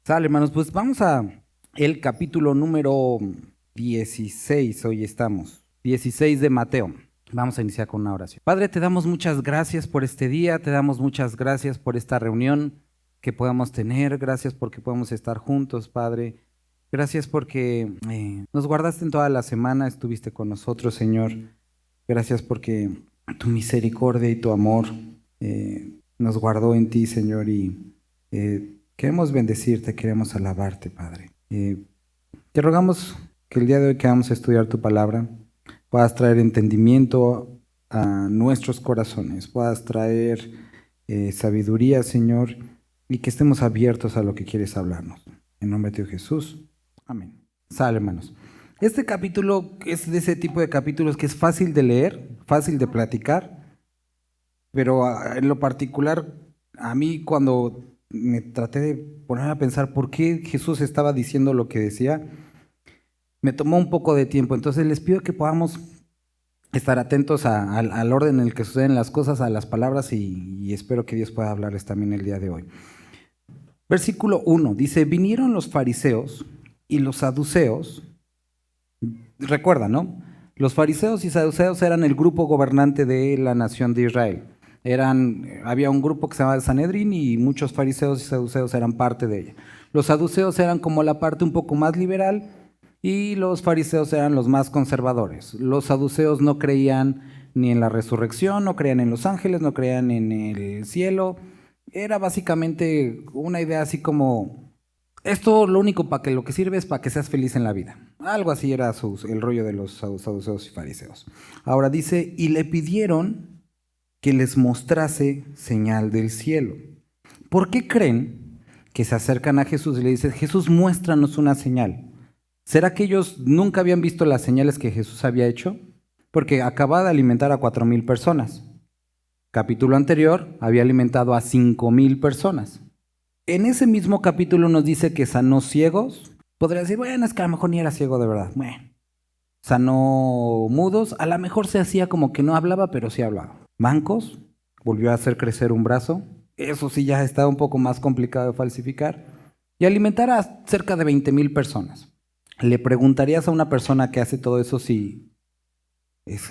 Sale, hermanos, pues vamos a el capítulo número 16, hoy estamos, 16 de Mateo. Vamos a iniciar con una oración. Padre, te damos muchas gracias por este día, te damos muchas gracias por esta reunión que podamos tener, gracias porque podemos estar juntos, Padre. Gracias porque nos guardaste en toda la semana, estuviste con nosotros, Señor. Gracias porque tu misericordia y tu amor nos guardó en ti, Señor, y queremos bendecirte, queremos alabarte, Padre. Te rogamos que el día de hoy que vamos a estudiar tu palabra, puedas traer entendimiento a nuestros corazones, puedas traer sabiduría, Señor, y que estemos abiertos a lo que quieres hablarnos. En nombre de Jesús. Amén. Sale, hermanos. Este capítulo es de ese tipo de capítulos que es fácil de leer, fácil de platicar, pero en lo particular, a mí cuando me traté de poner a pensar por qué Jesús estaba diciendo lo que decía, me tomó un poco de tiempo. Entonces les pido que podamos estar atentos al orden en el que suceden las cosas, a las palabras, y espero que Dios pueda hablarles también el día de hoy. Versículo 1 dice: vinieron los fariseos y los saduceos. Recuerda, ¿no? Los fariseos y saduceos eran el grupo gobernante de la nación de Israel. Había un grupo que se llamaba el Sanedrín y muchos fariseos y saduceos eran parte de ella. Los saduceos eran como la parte un poco más liberal y los fariseos eran los más conservadores. Los saduceos no creían ni en la resurrección, no creían en los ángeles, no creían en el cielo. Era básicamente una idea así como: esto lo único para que lo que sirve es para que seas feliz en la vida. Algo así era el rollo de los saduceos y fariseos. Ahora dice: y le pidieron que les mostrase señal del cielo. ¿Por qué creen que se acercan a Jesús y le dicen: Jesús, muéstranos una señal? ¿Será que ellos nunca habían visto las señales que Jesús había hecho? Porque acababa de alimentar a 4,000 personas. Capítulo anterior había alimentado a 5,000 personas. En ese mismo capítulo nos dice que sanó ciegos. Podría decir, bueno, es que a lo mejor ni era ciego de verdad. Bueno, sanó mudos, a lo mejor se hacía como que no hablaba, pero sí hablaba. Mancos, volvió a hacer crecer un brazo. Eso sí ya estaba un poco más complicado de falsificar. Y alimentar a cerca de 20,000 personas. ¿Le preguntarías a una persona que hace todo eso si es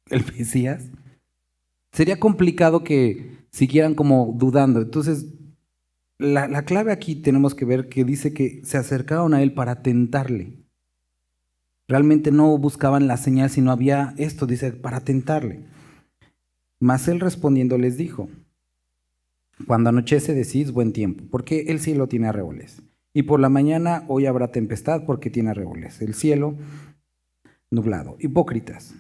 el Mesías? Sería complicado que siguieran como dudando. Entonces, la clave aquí tenemos que ver que dice que se acercaron a él para tentarle. Realmente no buscaban la señal, sino había esto, dice, para tentarle. Mas él respondiendo les dijo: cuando anochece decís buen tiempo, porque el cielo tiene arreboles. Y por la mañana hoy habrá tempestad, porque tiene arreboles. El cielo nublado. Hipócritas.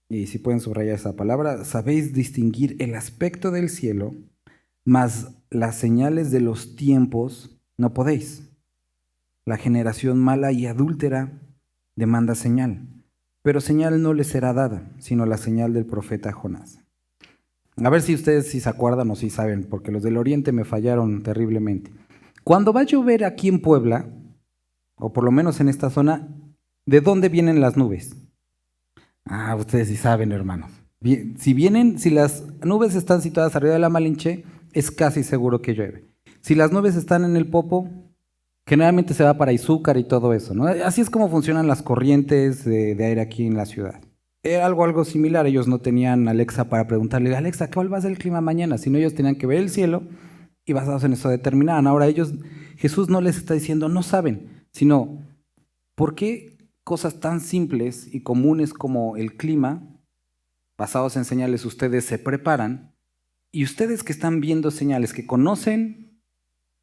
Y si pueden subrayar esa palabra: sabéis distinguir el aspecto del cielo, mas las señales de los tiempos no podéis. La generación mala y adúltera demanda señal, pero señal no le será dada, sino la señal del profeta Jonás. A ver si ustedes si se acuerdan o si saben, porque los del oriente me fallaron terriblemente. Cuando va a llover aquí en Puebla, o por lo menos en esta zona, ¿de dónde vienen las nubes? Ah, ustedes sí saben, hermanos. Si las nubes están situadas arriba de la Malinche, es casi seguro que llueve. Si las nubes están en el Popo, generalmente se va para Izúcar y todo eso, ¿no? Así es como funcionan las corrientes de aire aquí en la ciudad. Era algo similar. Ellos no tenían Alexa para preguntarle: Alexa, ¿cuál va a ser el clima mañana? Sino ellos tenían que ver el cielo y basados en eso determinaban. Ahora Jesús no les está diciendo no saben, sino ¿por qué cosas tan simples y comunes como el clima, basados en señales, ustedes se preparan? Y ustedes que están viendo señales, que conocen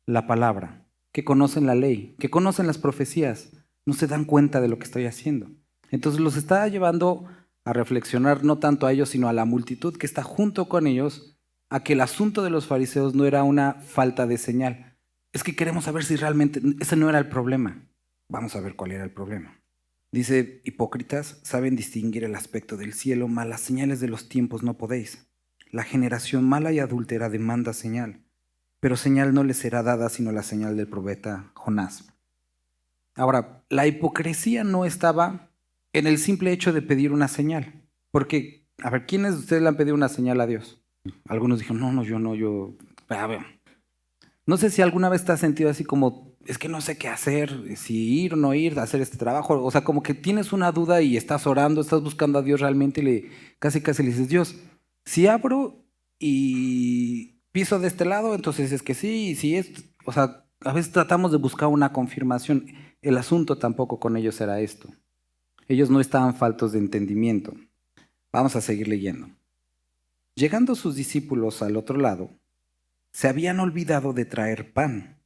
la palabra, que conocen la ley, que conocen las profecías, no se dan cuenta de lo que estoy haciendo. Entonces los está llevando a reflexionar no tanto a ellos, sino a la multitud que está junto con ellos, a que el asunto de los fariseos no era una falta de señal. Es que queremos saber si realmente ese no era el problema. Vamos a ver cuál era el problema. Dice: hipócritas, saben distinguir el aspecto del cielo, mas las señales de los tiempos no podéis. La generación mala y adúltera demanda señal, pero señal no le será dada sino la señal del profeta Jonás. Ahora, la hipocresía no estaba en el simple hecho de pedir una señal, porque, a ver, ¿quiénes de ustedes le han pedido una señal a Dios? Algunos dijeron, no, no, yo no, yo... A ver, no sé si alguna vez te has sentido así como, es que no sé qué hacer, si ir o no ir, hacer este trabajo. O sea, como que tienes una duda y estás orando, estás buscando a Dios realmente y casi casi le dices, Dios, si abro y piso de este lado, entonces es que sí, y si es... O sea, a veces tratamos de buscar una confirmación. El asunto tampoco con ellos era esto. Ellos no estaban faltos de entendimiento. Vamos a seguir leyendo. Llegando sus discípulos al otro lado, se habían olvidado de traer pan.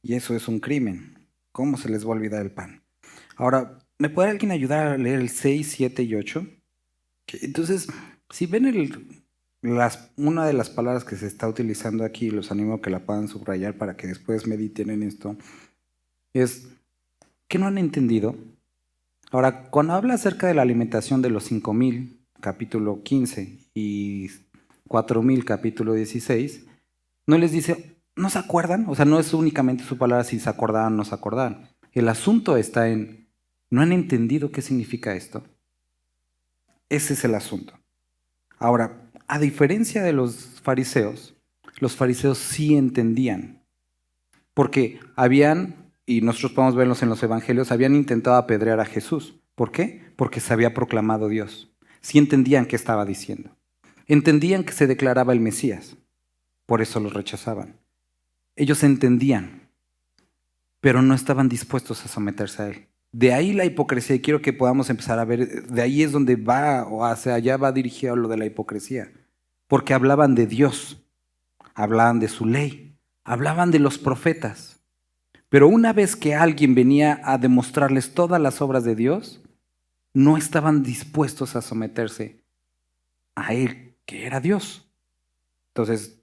Y eso es un crimen. ¿Cómo se les va a olvidar el pan? Ahora, ¿me puede alguien ayudar a leer el 6, 7 y 8? Entonces, si ven una de las palabras que se está utilizando aquí, los animo a que la puedan subrayar para que después mediten en esto, es que no han entendido. Ahora, cuando habla acerca de la alimentación de los 5,000, capítulo 15, y 4,000, capítulo 16, no les dice, ¿no se acuerdan? O sea, no es únicamente su palabra si se acordaban o no se acordaban. El asunto está en, ¿no han entendido qué significa esto? Ese es el asunto. Ahora, a diferencia de los fariseos sí entendían, porque habían, y nosotros podemos verlos en los evangelios, habían intentado apedrear a Jesús. ¿Por qué? Porque se había proclamado Dios. Sí entendían qué estaba diciendo. Entendían que se declaraba el Mesías. Por eso los rechazaban. Ellos entendían, pero no estaban dispuestos a someterse a él. De ahí la hipocresía, y quiero que podamos empezar a ver, de ahí es donde va, o hacia allá va dirigido lo de la hipocresía. Porque hablaban de Dios, hablaban de su ley, hablaban de los profetas. Pero una vez que alguien venía a demostrarles todas las obras de Dios, no estaban dispuestos a someterse a él, que era Dios. Entonces,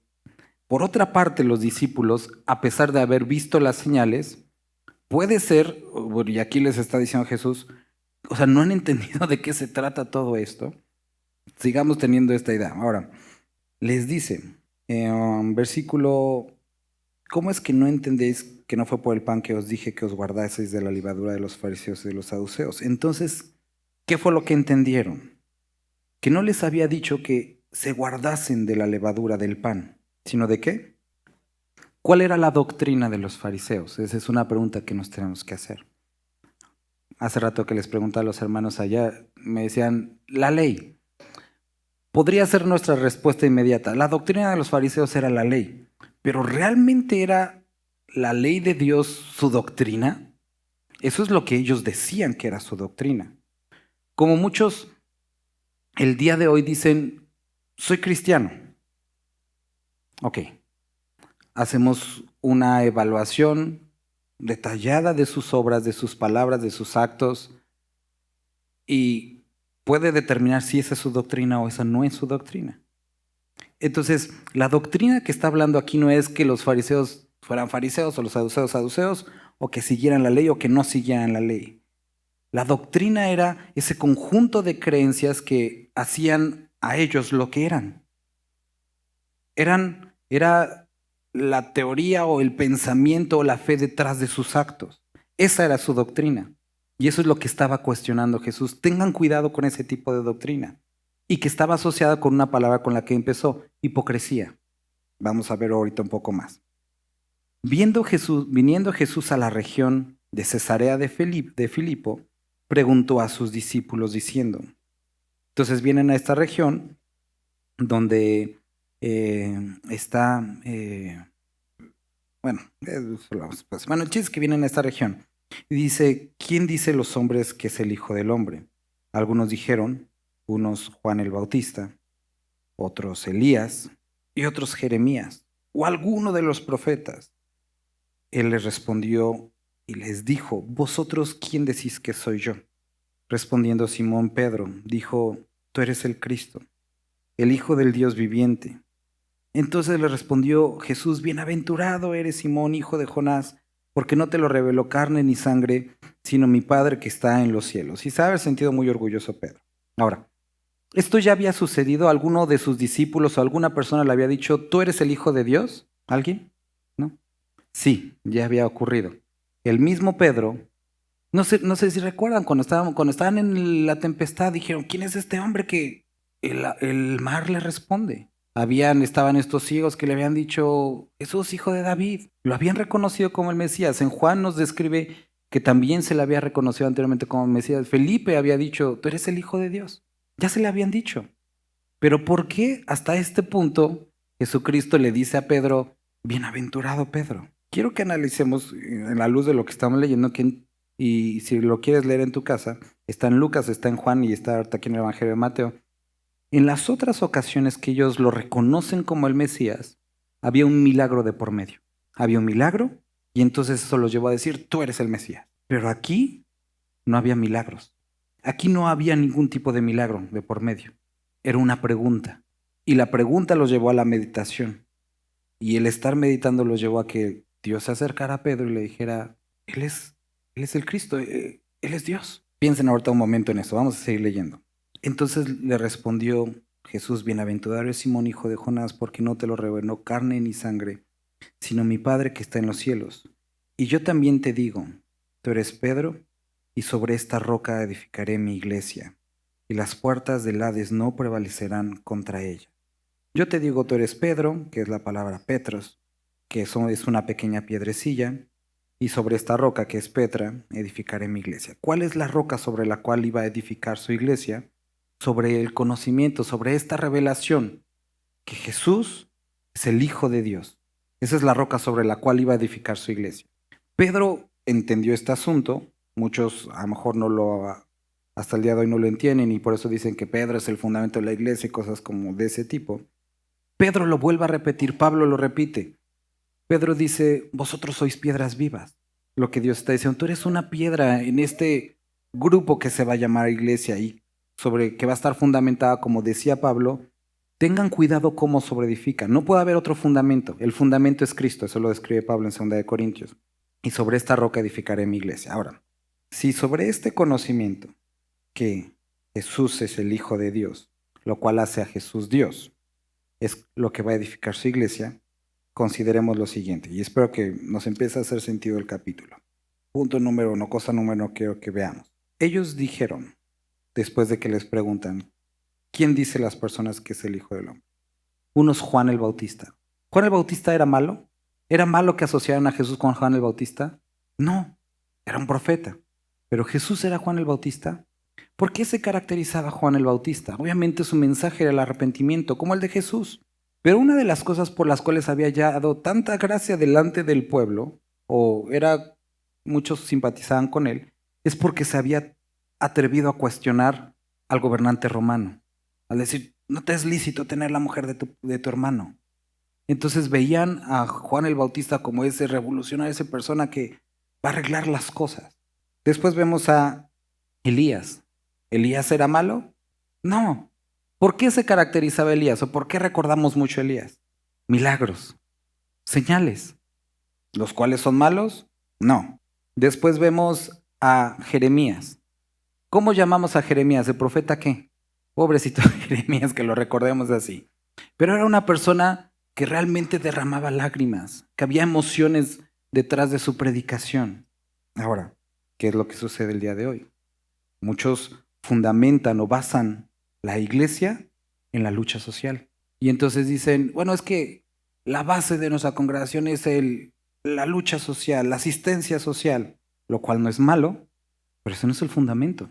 por otra parte, los discípulos, a pesar de haber visto las señales, puede ser, y aquí les está diciendo Jesús, o sea, no han entendido de qué se trata todo esto. Sigamos teniendo esta idea. Ahora, les dice, versículo, ¿cómo es que no entendéis que no fue por el pan que os dije que os guardaseis de la levadura de los fariseos y de los saduceos? Entonces, ¿qué fue lo que entendieron? Que no les había dicho que se guardasen de la levadura del pan, sino de qué. ¿Cuál era la doctrina de los fariseos? Esa es una pregunta que nos tenemos que hacer. Hace rato que les preguntaba a los hermanos allá, me decían, la ley. Podría ser nuestra respuesta inmediata. La doctrina de los fariseos era la ley, pero ¿realmente era la ley de Dios su doctrina? Eso es lo que ellos decían que era su doctrina. Como muchos el día de hoy dicen, soy cristiano. Ok, hacemos una evaluación detallada de sus obras, de sus palabras, de sus actos, y puede determinar si esa es su doctrina o esa no es su doctrina. Entonces, la doctrina que está hablando aquí no es que los fariseos fueran fariseos o los saduceos saduceos, o que siguieran la ley o que no siguieran la ley. La doctrina era ese conjunto de creencias que hacían a ellos lo que eran. Era la teoría o el pensamiento o la fe detrás de sus actos. Esa era su doctrina. Y eso es lo que estaba cuestionando Jesús. Tengan cuidado con ese tipo de doctrina. Y que estaba asociada con una palabra con la que empezó, hipocresía. Vamos a ver ahorita un poco más. Viniendo Jesús a la región de Cesarea de Filipo, preguntó a sus discípulos diciendo, entonces vienen a esta región donde está, bueno, el chiste es que vienen a esta región. Y dice, ¿quién dice los hombres que es el Hijo del Hombre? Algunos dijeron, unos Juan el Bautista, otros Elías y otros Jeremías, o alguno de los profetas. Él les respondió y les dijo, ¿vosotros quién decís que soy yo? Respondiendo Simón Pedro, dijo, tú eres el Cristo, el Hijo del Dios viviente. Entonces le respondió Jesús, bienaventurado eres Simón, hijo de Jonás, porque no te lo reveló carne ni sangre, sino mi Padre que está en los cielos. Y se ha sentido muy orgulloso Pedro. Ahora, ¿esto ya había sucedido? ¿Alguno de sus discípulos o alguna persona le había dicho, tú eres el Hijo de Dios? ¿Alguien? ¿No? Sí, ya había ocurrido. El mismo Pedro, no sé si recuerdan, cuando estaban en la tempestad, dijeron, ¿quién es este hombre que el mar le responde. Estaban estos ciegos que le habían dicho, Jesús, hijo de David. Lo habían reconocido como el Mesías. En Juan nos describe que también se le había reconocido anteriormente como el Mesías. Felipe había dicho, tú eres el Hijo de Dios. Ya se le habían dicho. Pero ¿por qué hasta este punto Jesucristo le dice a Pedro, bienaventurado Pedro? Quiero que analicemos en la luz de lo que estamos leyendo, y si lo quieres leer en tu casa, está en Lucas, está en Juan y está ahorita aquí en el Evangelio de Mateo. En las otras ocasiones que ellos lo reconocen como el Mesías, había un milagro de por medio. Había un milagro y entonces eso los llevó a decir, tú eres el Mesías. Pero aquí no había milagros. Aquí no había ningún tipo de milagro de por medio. Era una pregunta. Y la pregunta los llevó a la meditación. Y el estar meditando los llevó a que Dios se acercara a Pedro y le dijera, Él es el Cristo, Él es Dios. Piensen ahorita un momento en eso, vamos a seguir leyendo. Entonces le respondió Jesús, bienaventurado eres Simón, hijo de Jonás, porque no te lo reveló carne ni sangre, sino mi Padre que está en los cielos. Y yo también te digo, tú eres Pedro, y sobre esta roca edificaré mi iglesia, y las puertas del Hades no prevalecerán contra ella. Yo te digo, tú eres Pedro, que es la palabra Petros, que es una pequeña piedrecilla, y sobre esta roca, que es Petra, edificaré mi iglesia. ¿Cuál es la roca sobre la cual iba a edificar su iglesia? Sobre el conocimiento, sobre esta revelación, que Jesús es el Hijo de Dios. Esa es la roca sobre la cual iba a edificar su iglesia. Pedro entendió este asunto, muchos a lo mejor hasta el día de hoy no lo entienden y por eso dicen que Pedro es el fundamento de la iglesia y cosas como de ese tipo. Pedro lo vuelve a repetir, Pablo lo repite. Pedro dice, vosotros sois piedras vivas. Lo que Dios está diciendo, tú eres una piedra en este grupo que se va a llamar iglesia y que va a estar fundamentada, como decía Pablo, tengan cuidado cómo sobreedifican. No puede haber otro fundamento. El fundamento es Cristo, eso lo describe Pablo en 2 de Corintios. Y sobre esta roca edificaré mi iglesia. Ahora, si sobre este conocimiento que Jesús es el Hijo de Dios, lo cual hace a Jesús Dios, es lo que va a edificar su iglesia, consideremos lo siguiente, y espero que nos empiece a hacer sentido el capítulo. Punto número 1, cosa número 1, quiero que veamos. Ellos dijeron, después de que les preguntan, ¿quién dice las personas que es el Hijo del Hombre? Uno es Juan el Bautista. ¿Juan el Bautista era malo? ¿Era malo que asociaran a Jesús con Juan el Bautista? No, era un profeta. ¿Pero Jesús era Juan el Bautista? ¿Por qué se caracterizaba Juan el Bautista? Obviamente su mensaje era el arrepentimiento, como el de Jesús. Pero una de las cosas por las cuales había hallado tanta gracia delante del pueblo, muchos simpatizaban con él, es porque se había atrevido a cuestionar al gobernante romano, al decir, no te es lícito tener la mujer de tu hermano. Entonces veían a Juan el Bautista como ese revolucionario, esa persona que va a arreglar las cosas. Después vemos a Elías. ¿Elías era malo? No. ¿Por qué se caracterizaba Elías o por qué recordamos mucho a Elías? Milagros, señales. ¿Los cuales son malos? No. Después vemos a Jeremías. ¿Cómo llamamos a Jeremías? ¿El profeta qué? Pobrecito Jeremías, que lo recordemos así. Pero era una persona que realmente derramaba lágrimas, que había emociones detrás de su predicación. Ahora, ¿qué es lo que sucede el día de hoy? Muchos fundamentan o basan la iglesia en la lucha social. Y entonces dicen, bueno, es que la base de nuestra congregación es la lucha social, la asistencia social, lo cual no es malo, pero eso no es el fundamento.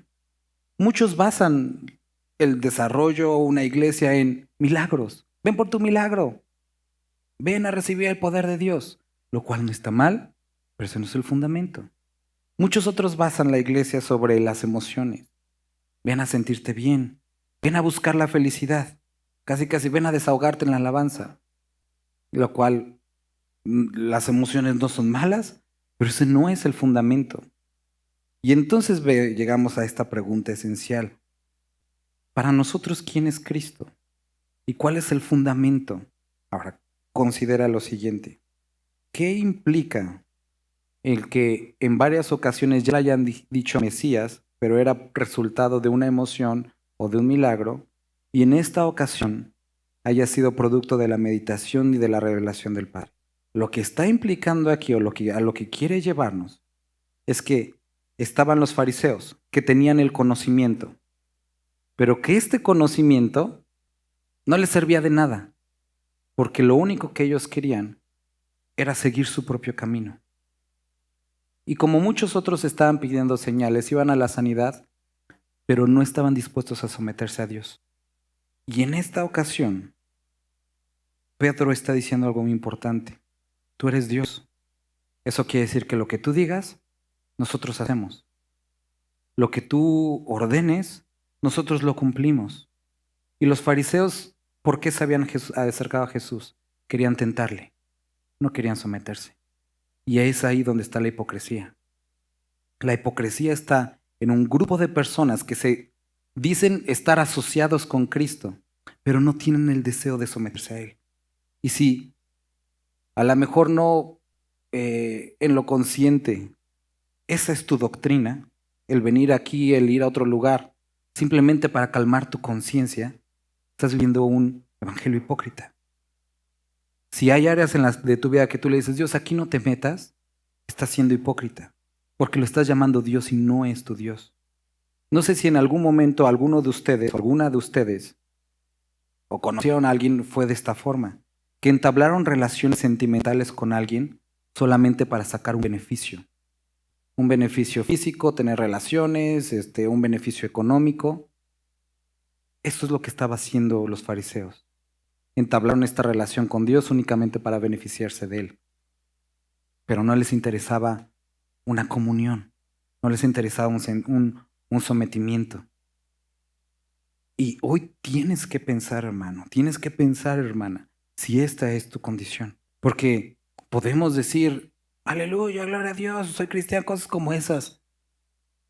Muchos basan el desarrollo de una iglesia en milagros. Ven por tu milagro. Ven a recibir el poder de Dios, lo cual no está mal, pero eso no es el fundamento. Muchos otros basan la iglesia sobre las emociones. Ven a sentirte bien. Ven a buscar la felicidad. Casi ven a desahogarte en la alabanza. Lo cual, las emociones no son malas, pero ese no es el fundamento. Y entonces llegamos a esta pregunta esencial. Para nosotros, ¿quién es Cristo? ¿Y cuál es el fundamento? Ahora, considera lo siguiente. ¿Qué implica el que en varias ocasiones ya le hayan dicho Mesías, pero era resultado de una emoción o de un milagro, y en esta ocasión haya sido producto de la meditación y de la revelación del Padre? Lo que está implicando aquí, o a lo que quiere llevarnos, es que estaban los fariseos, que tenían el conocimiento, pero que este conocimiento no les servía de nada, porque lo único que ellos querían era seguir su propio camino. Y como muchos otros estaban pidiendo señales, iban a la sanidad, pero no estaban dispuestos a someterse a Dios. Y en esta ocasión, Pedro está diciendo algo muy importante. Tú eres Dios. Eso quiere decir que lo que tú digas, nosotros hacemos. Lo que tú ordenes, nosotros lo cumplimos. Y los fariseos, ¿por qué se habían acercado a Jesús? Querían tentarle, no querían someterse. Y es ahí donde está la hipocresía. La hipocresía está en un grupo de personas que se dicen estar asociados con Cristo, pero no tienen el deseo de someterse a Él. Y si a lo mejor no en lo consciente, esa es tu doctrina, el venir aquí, el ir a otro lugar, simplemente para calmar tu conciencia, estás viviendo un evangelio hipócrita. Si hay áreas en las de tu vida que tú le dices, Dios, aquí no te metas, estás siendo hipócrita, porque lo estás llamando Dios y no es tu Dios. No sé si en algún momento alguno de ustedes, o alguna de ustedes, o conocieron a alguien, fue de esta forma, que entablaron relaciones sentimentales con alguien solamente para sacar un beneficio. Un beneficio físico, tener relaciones, un beneficio económico. Esto es lo que estaban haciendo los fariseos. Entablaron esta relación con Dios únicamente para beneficiarse de Él. Pero no les interesaba una comunión, no les interesaba un sometimiento. Y hoy tienes que pensar, hermano, tienes que pensar, hermana, si esta es tu condición. Porque podemos decir, aleluya, gloria a Dios, soy cristiano, cosas como esas,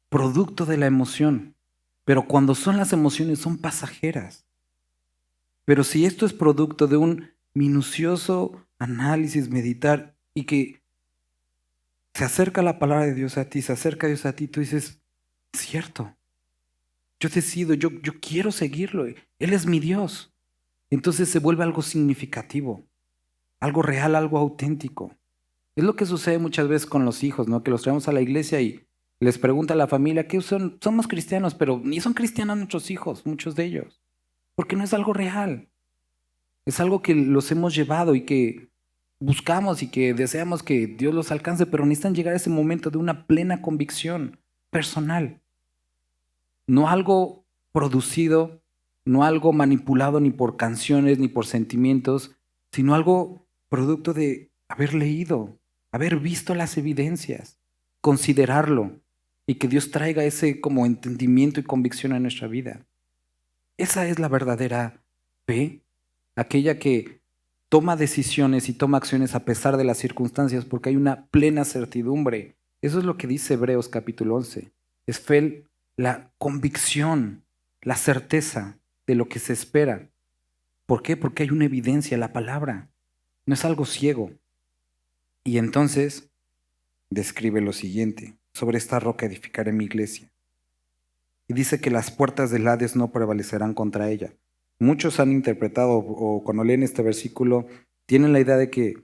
producto de la emoción. Pero cuando son las emociones son pasajeras. Pero si esto es producto de un minucioso análisis, meditar, y que se acerca la palabra de Dios a ti, se acerca Dios a ti, tú dices, cierto, yo decido, yo quiero seguirlo, Él es mi Dios. Entonces se vuelve algo significativo, algo real, algo auténtico. Es lo que sucede muchas veces con los hijos, ¿no? Que los traemos a la iglesia y les pregunta a la familia, ¿qué son? Somos cristianos, pero ni son cristianos nuestros hijos, muchos de ellos, porque no es algo real. Es algo que los hemos llevado y que buscamos y que deseamos que Dios los alcance, pero necesitan llegar a ese momento de una plena convicción personal. No algo producido, no algo manipulado ni por canciones ni por sentimientos, sino algo producto de haber leído, haber visto las evidencias, considerarlo y que Dios traiga ese como entendimiento y convicción a nuestra vida. Esa es la verdadera fe, aquella que toma decisiones y toma acciones a pesar de las circunstancias porque hay una plena certidumbre. Eso es lo que dice Hebreos capítulo 11. Es fe, la convicción, la certeza de lo que se espera. ¿Por qué? Porque hay una evidencia, la palabra. No es algo ciego. Y entonces describe lo siguiente: sobre esta roca edificaré mi iglesia. Y dice que las puertas del Hades no prevalecerán contra ella. Muchos han interpretado, o cuando leen este versículo, tienen la idea de que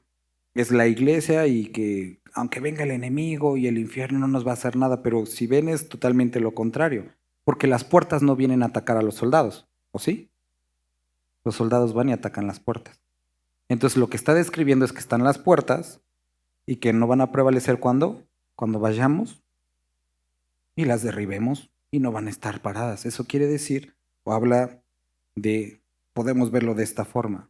es la iglesia y que aunque venga el enemigo y el infierno no nos va a hacer nada, pero si ven es totalmente lo contrario, porque las puertas no vienen a atacar a los soldados, ¿o sí? Los soldados van y atacan las puertas. Entonces lo que está describiendo es que están las puertas y que no van a prevalecer cuando vayamos y las derribemos y no van a estar paradas. Eso quiere decir, o habla de, podemos verlo de esta forma,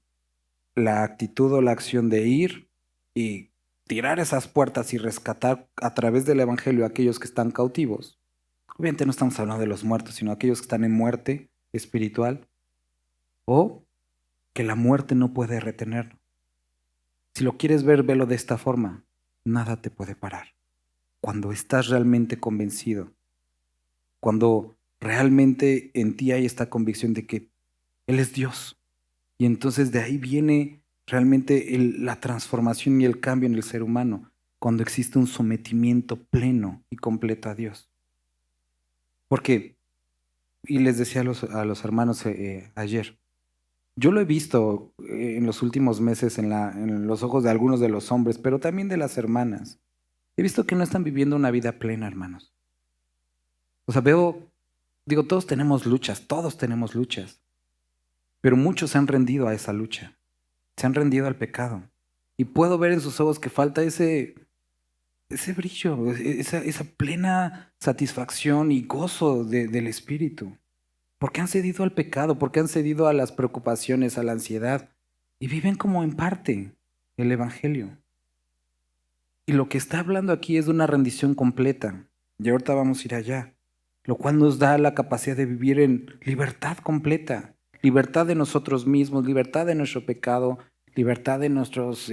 la actitud o la acción de ir y tirar esas puertas y rescatar a través del evangelio a aquellos que están cautivos. Obviamente no estamos hablando de los muertos, sino aquellos que están en muerte espiritual, o que la muerte no puede retenernos. Si lo quieres ver, velo de esta forma: nada te puede parar. Cuando estás realmente convencido, cuando realmente en ti hay esta convicción de que Él es Dios, y entonces de ahí viene realmente la transformación y el cambio en el ser humano, cuando existe un sometimiento pleno y completo a Dios. Porque, y les decía a los hermanos ayer, yo lo he visto en los últimos meses en los ojos de algunos de los hombres, pero también de las hermanas. He visto que no están viviendo una vida plena, hermanos. O sea, veo Digo, todos tenemos luchas, pero muchos se han rendido a esa lucha, se han rendido al pecado. Y puedo ver en sus ojos que falta ese brillo, esa plena satisfacción y gozo del Espíritu. Porque han cedido al pecado, porque han cedido a las preocupaciones, a la ansiedad, y viven como en parte el Evangelio. Y lo que está hablando aquí es de una rendición completa. Y ahorita vamos a ir allá. Lo cual nos da la capacidad de vivir en libertad completa. Libertad de nosotros mismos, libertad de nuestro pecado, libertad de nuestros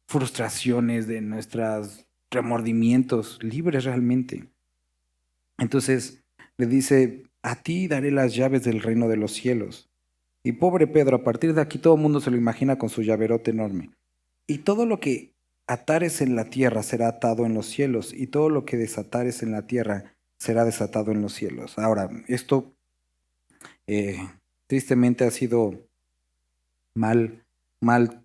frustraciones, de nuestros remordimientos, libres realmente. Entonces le dice, a ti daré las llaves del reino de los cielos. Y pobre Pedro, a partir de aquí todo el mundo se lo imagina con su llaverote enorme. Y todo lo que atares en la tierra será atado en los cielos, y todo lo que desatares en la tierra será desatado en los cielos. Ahora, esto eh, tristemente ha sido mal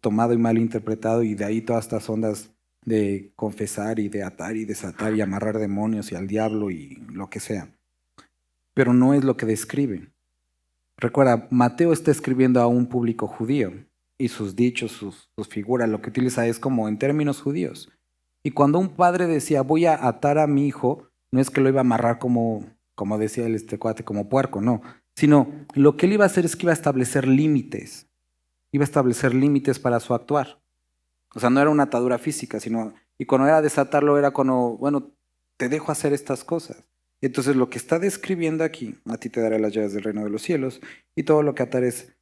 tomado y mal interpretado, y de ahí todas estas ondas de confesar y de atar y desatar y amarrar demonios y al diablo y lo que sea. Pero no es lo que describe. Recuerda, Mateo está escribiendo a un público judío y sus dichos, sus figuras, lo que utiliza es como en términos judíos. Y cuando un padre decía, voy a atar a mi hijo, no es que lo iba a amarrar como decía este cuate, como puerco, no. Sino lo que él iba a hacer es que iba a establecer límites. Iba a establecer límites para su actuar. O sea, no era una atadura física, sino, y cuando era desatarlo era cuando, bueno, te dejo hacer estas cosas. Entonces lo que está describiendo aquí, a ti te daré las llaves del reino de los cielos, y todo lo que atares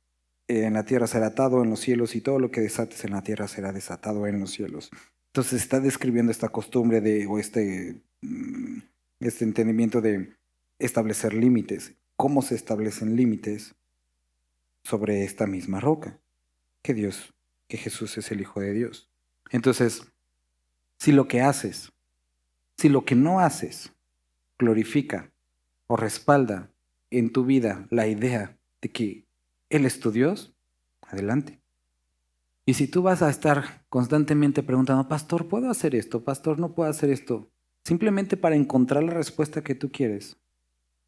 en la tierra será atado en los cielos, y todo lo que desates en la tierra será desatado en los cielos. Entonces está describiendo esta costumbre o este entendimiento de establecer límites. ¿Cómo se establecen límites sobre esta misma roca? Que Jesús es el Hijo de Dios. Entonces, si lo que haces, si lo que no haces, glorifica o respalda en tu vida la idea de que Él es tu Dios, adelante. Y si tú vas a estar constantemente preguntando, pastor, ¿puedo hacer esto? Pastor, ¿no puedo hacer esto? Simplemente para encontrar la respuesta que tú quieres.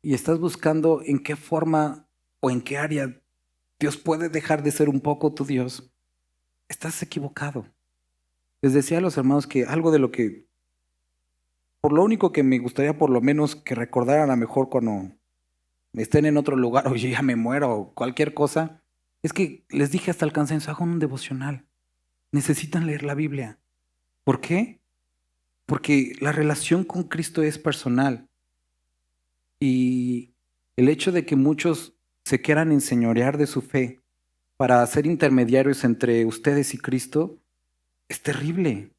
Y estás buscando en qué forma o en qué área Dios puede dejar de ser un poco tu Dios. Estás equivocado. Les decía a los hermanos que algo de lo que, por lo único que me gustaría por lo menos que recordaran a lo mejor cuando estén en otro lugar o yo ya me muero o cualquier cosa, es que les dije hasta el cansancio, hagan un devocional. Necesitan leer la Biblia. ¿Por qué? Porque la relación con Cristo es personal. Y el hecho de que muchos se quieran enseñorear de su fe para ser intermediarios entre ustedes y Cristo es terrible.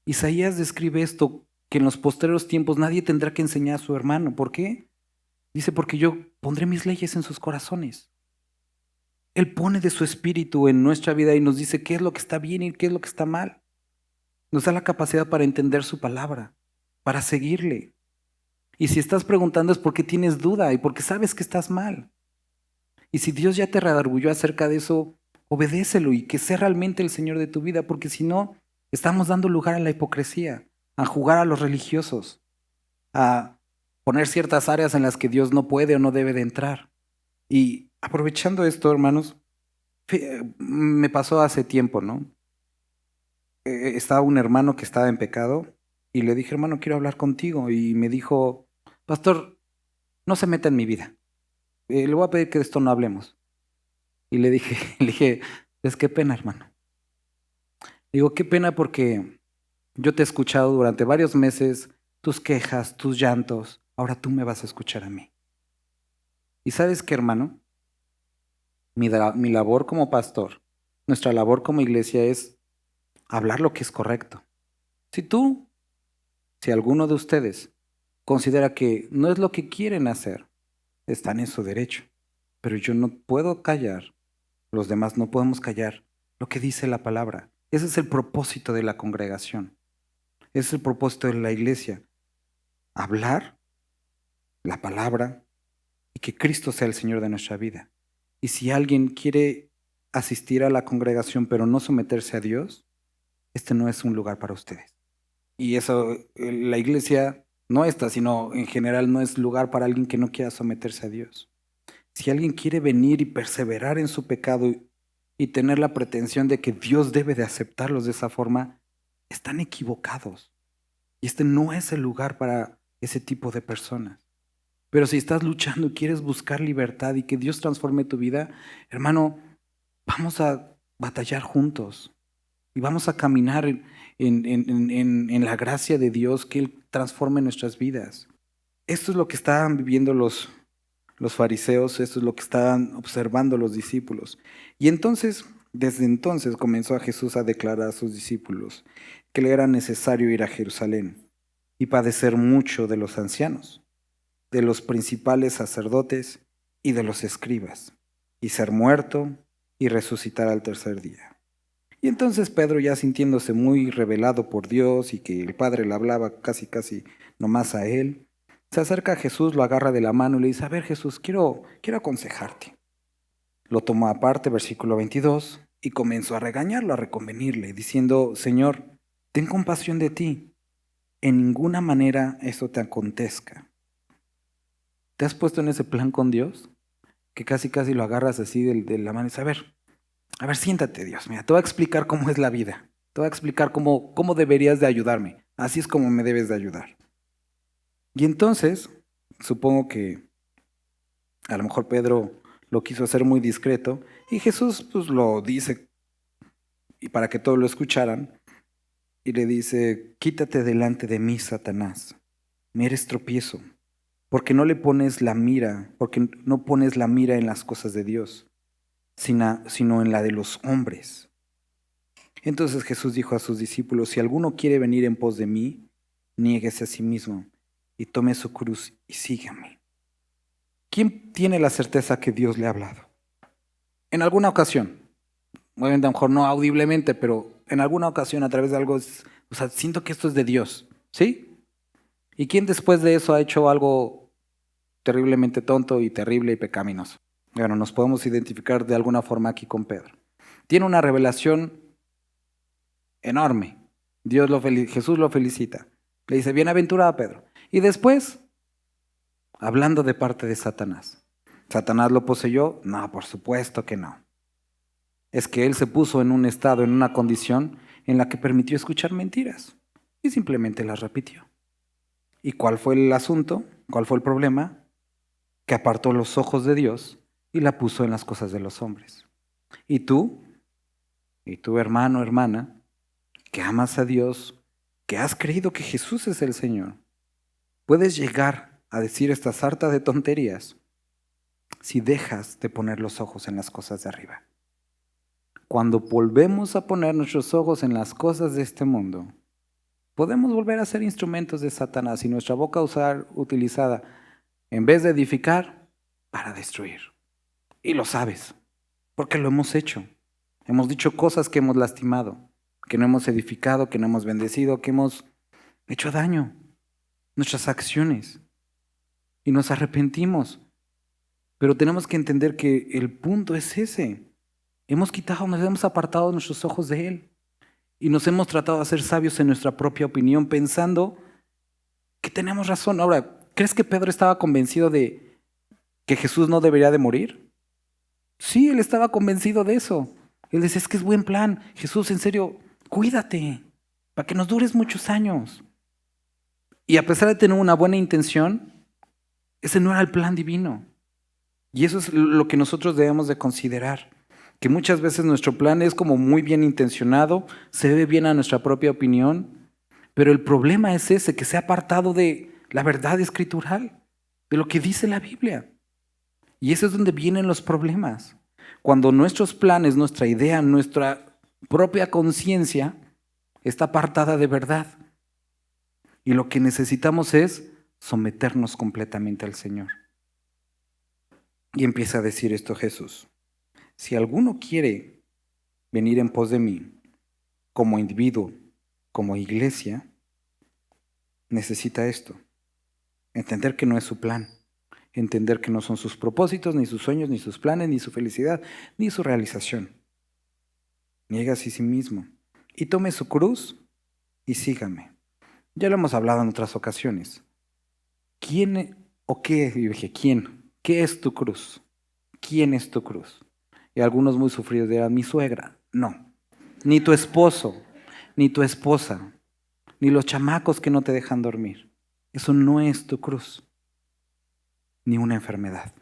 Isaías describe esto, que en los postreros tiempos nadie tendrá que enseñar a su hermano. ¿Por qué? Dice, porque yo pondré mis leyes en sus corazones. Él pone de su espíritu en nuestra vida y nos dice qué es lo que está bien y qué es lo que está mal. Nos da la capacidad para entender su palabra, para seguirle. Y si estás preguntando es porque tienes duda y porque sabes que estás mal. Y si Dios ya te redarguyó acerca de eso, obedécelo y que sea realmente el Señor de tu vida, porque si no, estamos dando lugar a la hipocresía, a jugar a los religiosos, a poner ciertas áreas en las que Dios no puede o no debe de entrar. Y aprovechando esto, hermanos, me pasó hace tiempo, ¿no? Estaba un hermano que estaba en pecado y le dije, hermano, quiero hablar contigo. Y me dijo, pastor, no se meta en mi vida. Le voy a pedir que de esto no hablemos. Y le dije, le dije, es qué pena, hermano. Digo, qué pena porque yo te he escuchado durante varios meses, tus quejas, tus llantos. Ahora tú me vas a escuchar a mí. ¿Y sabes qué, hermano? Mi labor como pastor, nuestra labor como iglesia es hablar lo que es correcto. Si alguno de ustedes considera que no es lo que quieren hacer, están en su derecho. Pero yo no puedo callar, los demás no podemos callar lo que dice la palabra. Ese es el propósito de la congregación. Ese es el propósito de la iglesia. Hablar la palabra y que Cristo sea el Señor de nuestra vida. Y si alguien quiere asistir a la congregación pero no someterse a Dios, este no es un lugar para ustedes. Y eso, la iglesia no esta, sino en general no es lugar para alguien que no quiera someterse a Dios. Si alguien quiere venir y perseverar en su pecado y tener la pretensión de que Dios debe de aceptarlos de esa forma, están equivocados. Y este no es el lugar para ese tipo de personas. Pero si estás luchando y quieres buscar libertad y que Dios transforme tu vida, hermano, vamos a batallar juntos y vamos a caminar en la gracia de Dios, que Él transforme nuestras vidas. Esto es lo que estaban viviendo los fariseos, esto es lo que estaban observando los discípulos. Y entonces, desde entonces comenzó a Jesús a declarar a sus discípulos que le era necesario ir a Jerusalén y padecer mucho de los ancianos, de los principales sacerdotes y de los escribas, y ser muerto y resucitar al tercer día. Y entonces Pedro, ya sintiéndose muy revelado por Dios y que el Padre le hablaba casi nomás a él, se acerca a Jesús, lo agarra de la mano y le dice: a ver, Jesús, quiero aconsejarte. Lo tomó aparte, versículo 22, y comenzó a regañarlo, a reconvenirle, diciendo: Señor, ten compasión de ti, en ninguna manera esto te acontezca. ¿Te has puesto en ese plan con Dios? Que casi lo agarras así de la mano y dices: a ver, siéntate, Dios, mira, te voy a explicar cómo es la vida, te voy a explicar cómo deberías de ayudarme, así es como me debes de ayudar. Y entonces, supongo que a lo mejor Pedro lo quiso hacer muy discreto y Jesús pues lo dice, y para que todos lo escucharan, y le dice: quítate delante de mí, Satanás, me eres tropiezo, porque no pones la mira en las cosas de Dios, sino en la de los hombres. Entonces Jesús dijo a sus discípulos: si alguno quiere venir en pos de mí, niéguese a sí mismo y tome su cruz y sígame. ¿Quién tiene la certeza que Dios le ha hablado? En alguna ocasión, obviamente a lo mejor no audiblemente, pero en alguna ocasión a través de algo, siento que esto es de Dios, ¿sí? ¿Y quién después de eso ha hecho algo terriblemente tonto y terrible y pecaminoso? Bueno, nos podemos identificar de alguna forma aquí con Pedro. Tiene una revelación enorme. Jesús lo felicita. Le dice: bienaventurado Pedro. Y después, hablando de parte de Satanás. ¿Satanás lo poseyó? No, por supuesto que no. Es que él se puso en un estado, en una condición en la que permitió escuchar mentiras y simplemente las repitió. ¿Y cuál fue el asunto? ¿Cuál fue el problema? Que apartó los ojos de Dios y la puso en las cosas de los hombres. Y tú, hermano, hermana, que amas a Dios, que has creído que Jesús es el Señor, puedes llegar a decir esta sarta de tonterías si dejas de poner los ojos en las cosas de arriba. Cuando volvemos a poner nuestros ojos en las cosas de este mundo, podemos volver a ser instrumentos de Satanás y nuestra boca utilizada en vez de edificar, para destruir. Y lo sabes, porque lo hemos hecho. Hemos dicho cosas que hemos lastimado, que no hemos edificado, que no hemos bendecido, que hemos hecho daño. Nuestras acciones. Y nos arrepentimos. Pero tenemos que entender que el punto es ese. Nos hemos apartado nuestros ojos de Él. Y nos hemos tratado de ser sabios en nuestra propia opinión, pensando que tenemos razón. Ahora, ¿crees que Pedro estaba convencido de que Jesús no debería de morir? Sí, él estaba convencido de eso. Él decía: es que es buen plan. Jesús, en serio, cuídate, para que nos dures muchos años. Y a pesar de tener una buena intención, ese no era el plan divino. Y eso es lo que nosotros debemos de considerar. Que muchas veces nuestro plan es como muy bien intencionado, se ve bien a nuestra propia opinión, pero el problema es ese, que se ha apartado de la verdad escritural, de lo que dice la Biblia. Y eso es donde vienen los problemas. Cuando nuestros planes, nuestra idea, nuestra propia conciencia está apartada de verdad. Y lo que necesitamos es someternos completamente al Señor. Y empieza a decir esto Jesús: si alguno quiere venir en pos de mí, como individuo, como iglesia, necesita esto: entender que no es su plan, entender que no son sus propósitos, ni sus sueños, ni sus planes, ni su felicidad, ni su realización. Niégase a sí mismo y tome su cruz y sígame. Ya lo hemos hablado en otras ocasiones. ¿quién o qué? Y dije, ¿quién? ¿Qué es tu cruz? ¿Quién es tu cruz? Y algunos muy sufridos dirán, mi suegra. No, ni tu esposo, ni tu esposa, ni los chamacos que no te dejan dormir. Eso no es tu cruz, ni una enfermedad.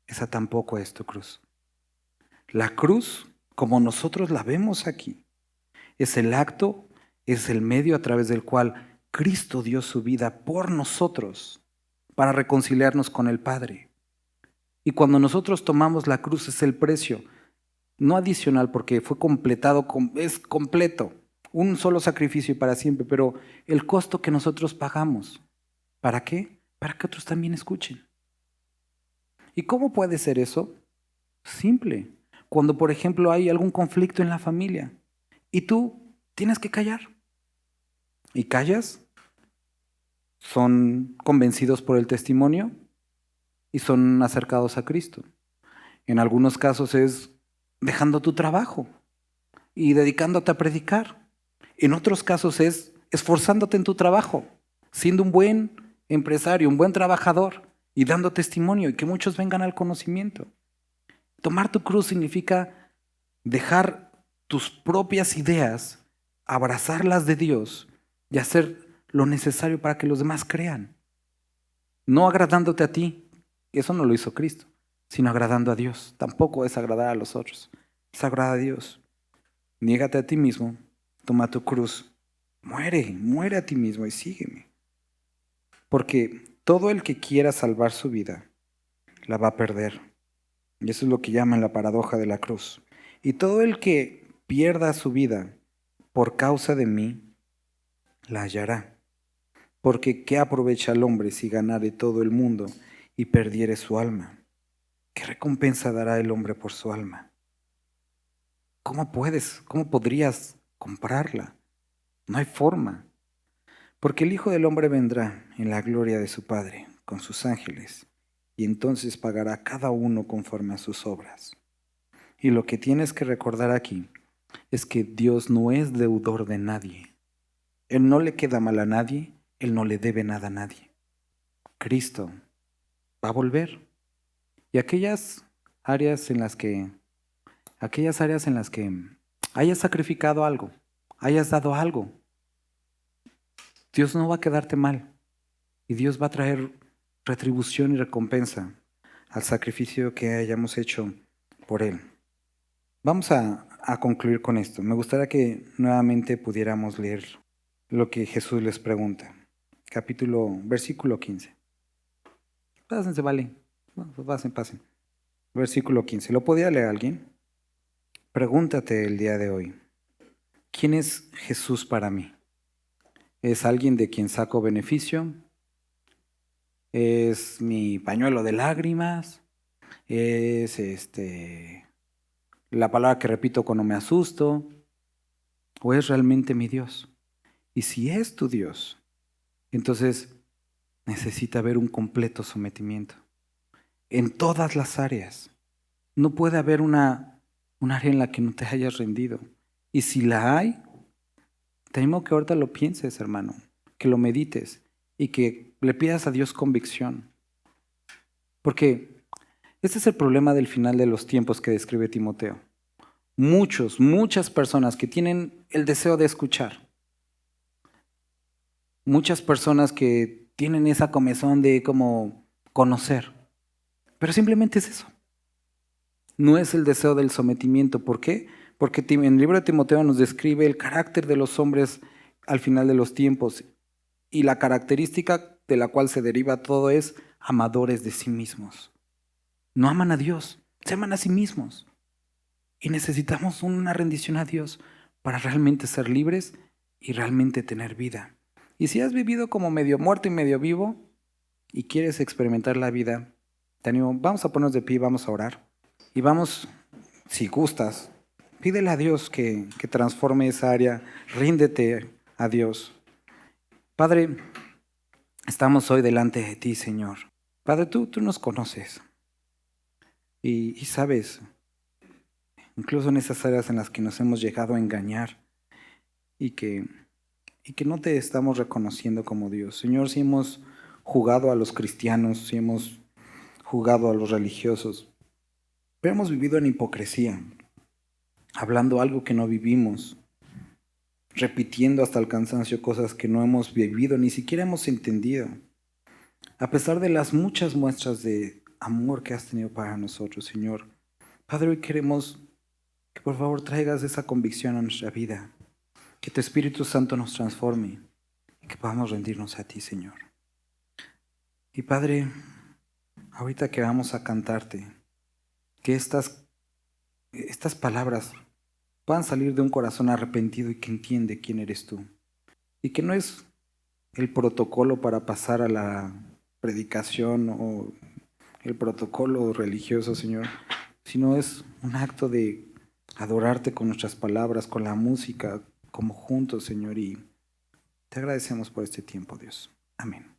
Esa tampoco es tu cruz. La cruz, como nosotros la vemos aquí, es el acto, es el medio a través del cual Cristo dio su vida por nosotros para reconciliarnos con el Padre. Y cuando nosotros tomamos la cruz es el precio, no adicional porque fue completado, es completo, un solo sacrificio y para siempre, pero el costo que nosotros pagamos. ¿Para qué? Para que otros también escuchen. ¿Y cómo puede ser eso? Simple. Cuando, por ejemplo, hay algún conflicto en la familia y tú tienes que callar. ¿Y callas? Son convencidos por el testimonio y son acercados a Cristo. En algunos casos es dejando tu trabajo y dedicándote a predicar. En otros casos es esforzándote en tu trabajo, siendo un buen empresario, un buen trabajador y dando testimonio y que muchos vengan al conocimiento. Tomar tu cruz significa dejar tus propias ideas, abrazarlas de Dios y hacer lo necesario para que los demás crean. No agradándote a ti, eso no lo hizo Cristo, sino agradando a Dios. Tampoco es agradar a los otros, es agradar a Dios. Niégate a ti mismo, toma tu cruz, muere a ti mismo y sígueme. Porque todo el que quiera salvar su vida, la va a perder. Y eso es lo que llaman la paradoja de la cruz. Y todo el que pierda su vida por causa de mí, la hallará. Porque ¿qué aprovecha el hombre si ganare todo el mundo y perdiere su alma? ¿Qué recompensa dará el hombre por su alma? ¿Cómo podrías comprarla? No hay forma. Porque el Hijo del Hombre vendrá en la gloria de su Padre con sus ángeles y entonces pagará a cada uno conforme a sus obras. Y lo que tienes que recordar aquí es que Dios no es deudor de nadie. Él no le queda mal a nadie, Él no le debe nada a nadie. Cristo va a volver. Y aquellas áreas en las que hayas sacrificado algo, hayas dado algo, Dios no va a quedarte mal. Y Dios va a traer retribución y recompensa al sacrificio que hayamos hecho por Él. Vamos a concluir con esto. Me gustaría que nuevamente pudiéramos leer lo que Jesús les pregunta. Versículo 15. Pásense, vale. Bueno, pues pasen. Versículo 15. ¿Lo podía leer alguien? Pregúntate el día de hoy, ¿quién es Jesús para mí? ¿Es alguien de quien saco beneficio? ¿Es mi pañuelo de lágrimas? ¿Es la palabra que repito cuando me asusto? ¿O es realmente mi Dios? Y si es tu Dios, entonces necesita haber un completo sometimiento en todas las áreas. No puede haber un área en la que no te hayas rendido. Y si la hay, te animo que ahorita lo pienses, hermano, que lo medites y que le pidas a Dios convicción. Porque este es el problema del final de los tiempos que describe Timoteo. Muchas personas que tienen el deseo de escuchar, muchas personas que tienen esa comezón de como conocer, pero simplemente es eso. No es el deseo del sometimiento. ¿Por qué? Porque en el libro de Timoteo nos describe el carácter de los hombres al final de los tiempos y la característica de la cual se deriva todo es amadores de sí mismos. No aman a Dios, se aman a sí mismos. Y necesitamos una rendición a Dios para realmente ser libres y realmente tener vida. Y si has vivido como medio muerto y medio vivo y quieres experimentar la vida, te animo, vamos a ponernos de pie, vamos a orar. Y vamos, si gustas, pídele a Dios que transforme esa área, ríndete a Dios. Padre, estamos hoy delante de ti, Señor. Padre, tú nos conoces y sabes, incluso en esas áreas en las que nos hemos llegado a engañar y que no te estamos reconociendo como Dios. Señor, si hemos jugado a los cristianos, si hemos jugado a los religiosos, pero hemos vivido en hipocresía, hablando algo que no vivimos, repitiendo hasta el cansancio cosas que no hemos vivido, ni siquiera hemos entendido. A pesar de las muchas muestras de amor que has tenido para nosotros, Señor, Padre, hoy queremos que por favor traigas esa convicción a nuestra vida, que tu Espíritu Santo nos transforme y que podamos rendirnos a ti, Señor. Y Padre, ahorita que vamos a cantarte, que estas palabras puedan salir de un corazón arrepentido y que entiende quién eres tú. Y que no es el protocolo para pasar a la predicación o el protocolo religioso, Señor, sino es un acto de adorarte con nuestras palabras, con la música, como juntos, Señor, y te agradecemos por este tiempo, Dios. Amén.